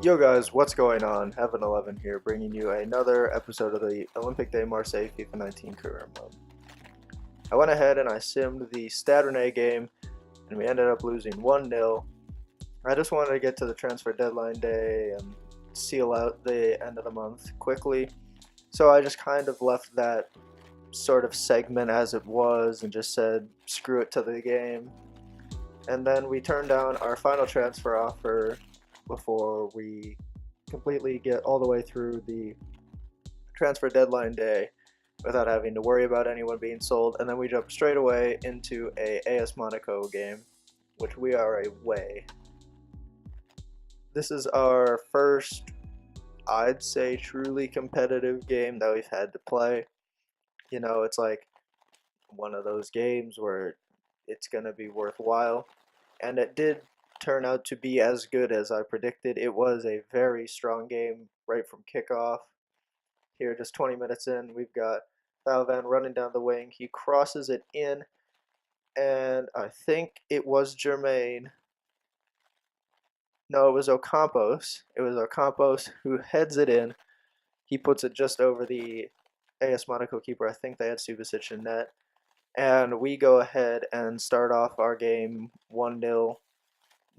Yo guys, what's going on? Heaven11 here, bringing you another episode of the Olympique de Marseille FIFA 19 career mode. I went ahead and I simmed the Stade Rennais game, and we ended up losing 1-0. I just wanted to get to the transfer deadline day and seal out the end of the month quickly, so I just kind of left that sort of segment as it was and just said screw it to the game. And then we turned down our final transfer offer before we completely get all the way through the transfer deadline day without having to worry about anyone being sold. And then we jump straight away into a AS Monaco game, which we are away. This is our first, I'd say, truly competitive game that we've had to play. You know, it's like one of those games where it's going to be worthwhile. And it did turn out to be as good as I predicted. It was a very strong game right from kickoff. Here, just 20 minutes in, we've got Thauvin running down the wing. He crosses it in, and I think it was Jermaine. No, it was Ocampos. It was Ocampos who heads it in. He puts it just over the AS Monaco keeper. I think they had Subasic in net. And we go ahead and start off our game 1-0.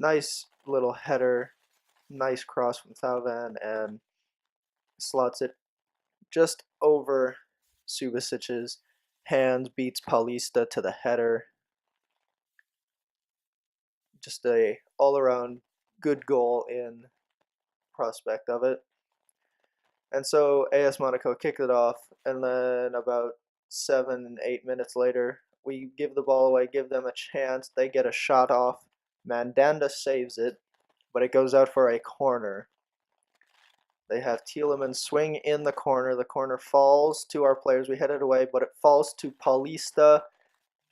Nice little header, nice cross from Thauvin, and slots it just over Subasic's hands, beats Paulista to the header. Just a all-around good goal in prospect of it. And so AS Monaco kicked it off, and then about 7-8 minutes later, we give the ball away, give them a chance. They get a shot off. Mandanda saves it, but it goes out for a corner. They have Tielemans swing in the corner. The corner falls to our players. We head it away, but it falls to Paulista,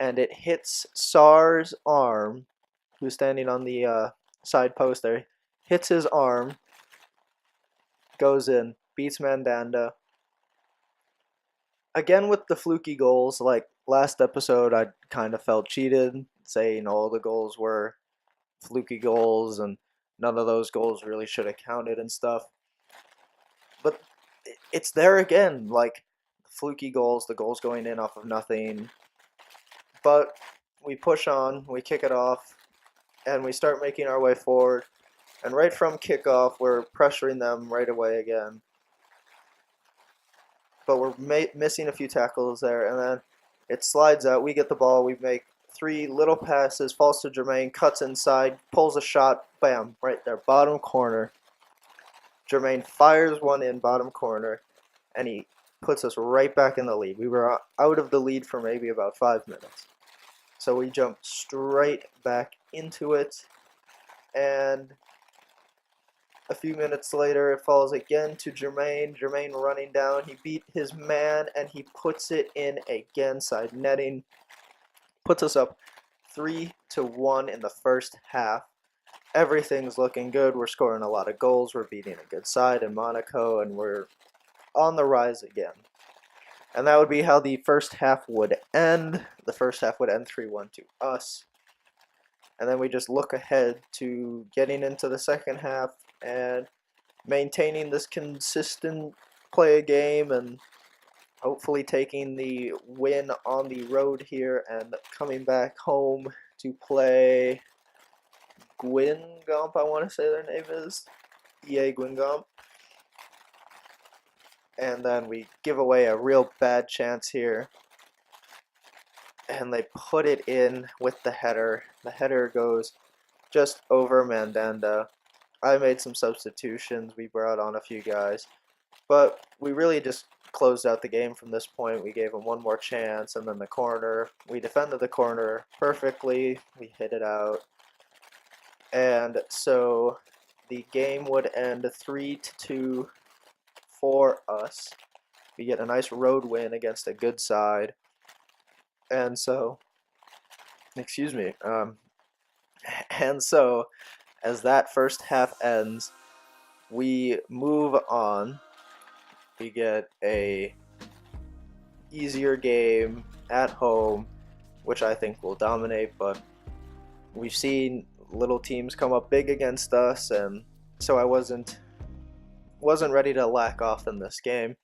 and it hits Sarr's arm, who's standing on the side post there. Hits his arm, goes in, beats Mandanda. Again with the fluky goals, like last episode I kind of felt cheated, saying all the goals were fluky goals and none of those goals really should have counted and stuff. But it's there again, like fluky goals, the goals going in off of nothing. But we push on, we kick it off, and we start making our way forward. And right from kickoff, we're pressuring them right away again. But we're missing a few tackles there, and then it slides out. We get the ball, we make three little passes, falls to Jermaine, cuts inside, pulls a shot, bam, right there, bottom corner. Jermaine fires one in bottom corner, and he puts us right back in the lead. We were out of the lead for maybe about 5 minutes. So we jump straight back into it, and a few minutes later it falls again to Jermaine. Jermaine running down, he beat his man, and he puts it in again, side netting. Puts us up 3-1 in the first half. Everything's looking good. We're scoring a lot of goals. We're beating a good side in Monaco, and we're on the rise again. And that would be how the first half would end. The first half would end 3-1 to us. And then we just look ahead to getting into the second half and maintaining this consistent play of game and hopefully taking the win on the road here and coming back home to play Guingamp, I want to say their name is. EA Guingamp. And then we give away a real bad chance here. And they put it in with the header. The header goes just over Mandanda. I made some substitutions. We brought on a few guys. But we really just closed out the game from this point. We gave them one more chance, and then the corner. We defended the corner perfectly. We hit it out. And so the game would end 3-2 for us. We get a nice road win against a good side. And so, excuse me, and so as that first half ends, we move on. We get a easier game at home, which I think will dominate, but we've seen little teams come up big against us, and so I wasn't ready to lack off in this game.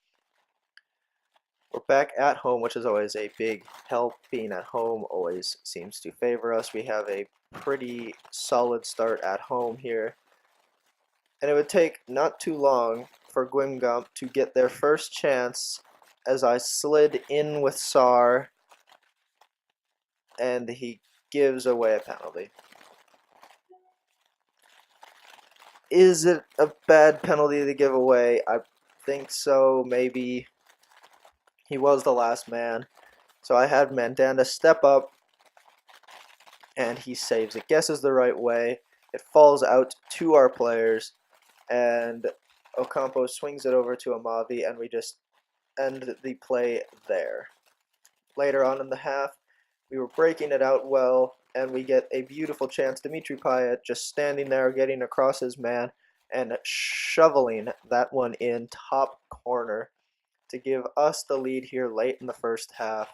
We're back at home, which is always a big help. Being at home always seems to favor us. We have a pretty solid start at home here. And it would take not too long for Guingamp to get their first chance as I slid in with Sar, and he gives away a penalty. Is it a bad penalty to give away? I think so, maybe. He was the last man. So I had Mandanda step up, and he saves it. Guesses the right way. It falls out to our players, and Ocampo swings it over to Amavi, and we just end the play there. Later on in the half, we were breaking it out well, and we get a beautiful chance. Dimitri Payet just standing there, getting across his man, and shoveling that one in top corner to give us the lead here late in the first half.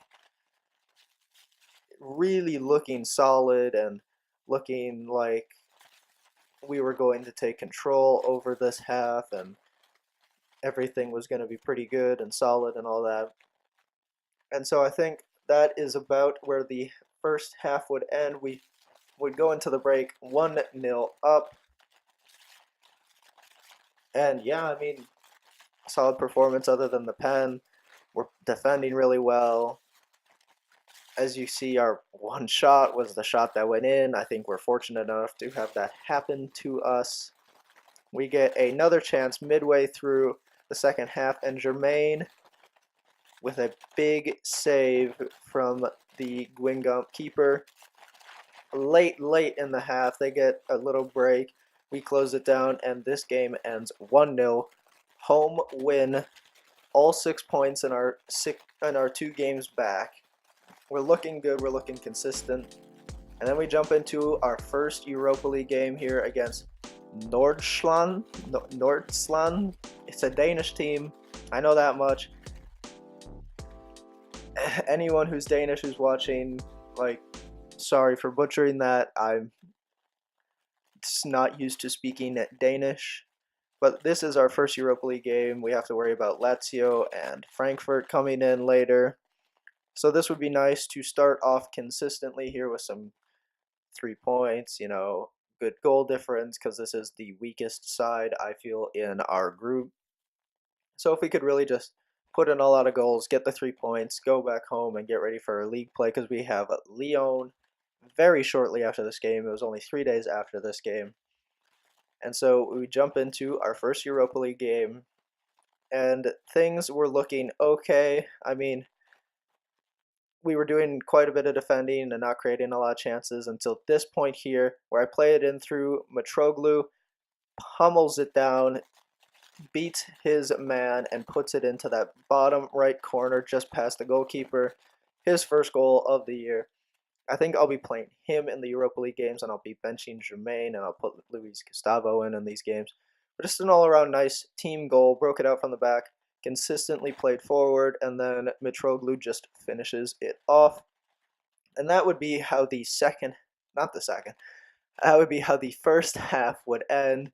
Really looking solid and looking like we were going to take control over this half, and everything was going to be pretty good and solid and all that. And so I think that is about where the first half would end. We would go into the break 1-0 up. And yeah, I mean, solid performance other than the pen. We're defending really well. As you see, our one shot was the shot that went in. I think we're fortunate enough to have that happen to us. We get another chance midway through the second half, and Germain, with a big save from the Guingamp keeper. Late in the half, they get a little break. We close it down, and this game ends 1-0. Home win. All 6 points in our 2 games back. We're looking good. We're looking consistent. And then we jump into our first Europa League game here against Nordsjælland. It's a Danish team. I know that much. Anyone who's Danish who's watching, like, sorry for butchering that. I'm just not used to speaking Danish. But this is our first Europa League game. We have to worry about Lazio and Frankfurt coming in later. So this would be nice to start off consistently here with some 3 points, good goal difference, because this is the weakest side, I feel, in our group. So if we could really just put in a lot of goals, get the 3 points, go back home, and get ready for our league play, because we have Lyon very shortly after this game. It was only 3 days after this game. And so we jump into our first Europa League game, and things were looking okay. I mean, we were doing quite a bit of defending and not creating a lot of chances until this point here, where I play it in through Mitroglou, pummels it down, beats his man, and puts it into that bottom right corner just past the goalkeeper. His first goal of the year. I think I'll be playing him in the Europa League games, and I'll be benching Germain, and I'll put Luis Gustavo in these games. But just an all-around nice team goal. Broke it out from the back, consistently played forward, and then Mitroglou just finishes it off. And that would be how that would be how the first half would end.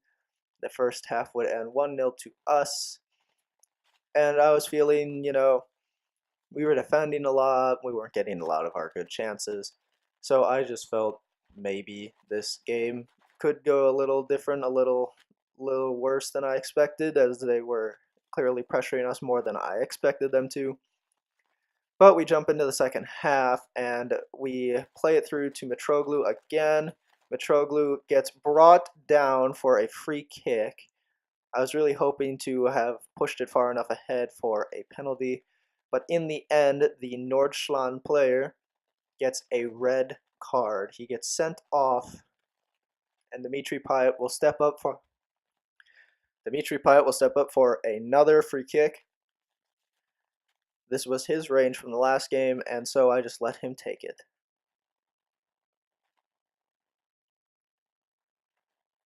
The first half would end 1-0 to us. And I was feeling, we were defending a lot. We weren't getting a lot of our good chances. So I just felt maybe this game could go a little different, a little worse than I expected, as they were clearly pressuring us more than I expected them to. But we jump into the second half, and we play it through to Mitroglou again. Mitroglou gets brought down for a free kick. I was really hoping to have pushed it far enough ahead for a penalty, but in the end, the Nordsjælland player gets a red card. He gets sent off, and Dimitri Payet will step up for another free kick. This was his range from the last game, and so I just let him take it.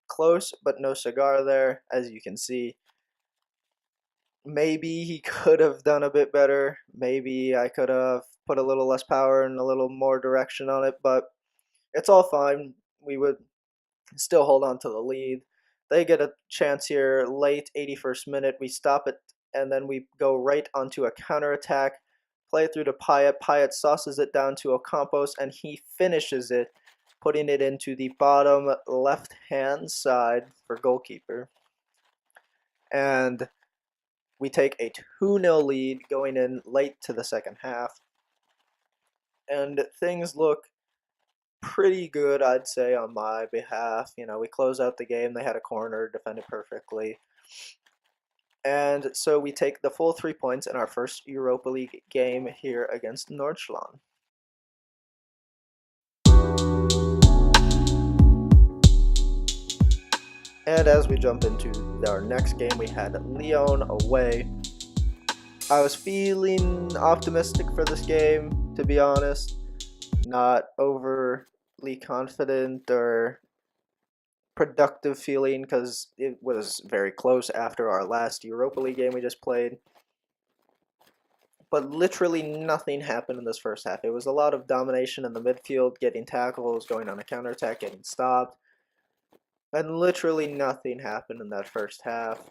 Close, but no cigar there, as you can see. Maybe he could have done a bit better. Maybe I could have put a little less power and a little more direction on it, but it's all fine. We would still hold on to the lead. They get a chance here late 81st minute. We stop it, and then we go right onto a counterattack. Play it through to Payet. Payet sauces it down to Ocampos, and he finishes it, putting it into the bottom left-hand side for goalkeeper. And we take a 2-0 lead going in late to the second half. And things look pretty good, I'd say, on my behalf. You know, we close out the game. They had a corner, defended perfectly. And so we take the full 3 points in our first Europa League game here against Nordschland. And as we jump into our next game, we had Lyon away. I was feeling optimistic for this game, to be honest. Not overly confident or productive feeling, because it was very close after our last Europa League game we just played. But literally nothing happened in this first half. It was a lot of domination in the midfield, getting tackles, going on a counterattack, getting stopped. And literally nothing happened in that first half.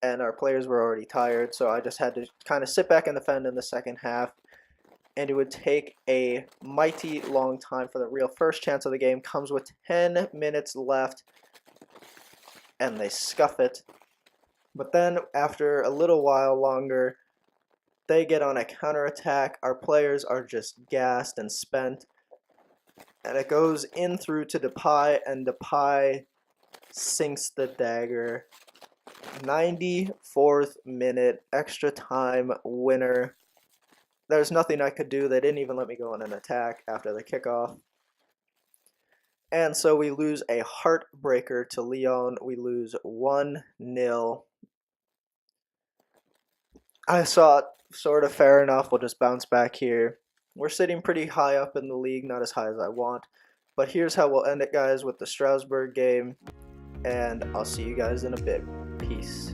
And our players were already tired, so I just had to kind of sit back and defend in the second half. And it would take a mighty long time for the real first chance of the game. Comes with 10 minutes left, and they scuff it. But then, after a little while longer, they get on a counterattack. Our players are just gassed and spent. And it goes in through to Depay, and Depay sinks the dagger. 94th minute, extra time winner. There's nothing I could do. They didn't even let me go on an attack after the kickoff. And so we lose a heartbreaker to Lyon. We lose 1-0. I saw it sort of fair enough. We'll just bounce back here. We're sitting pretty high up in the league, not as high as I want. But here's how we'll end it, guys, with the Strasbourg game. And I'll see you guys in a bit. Peace.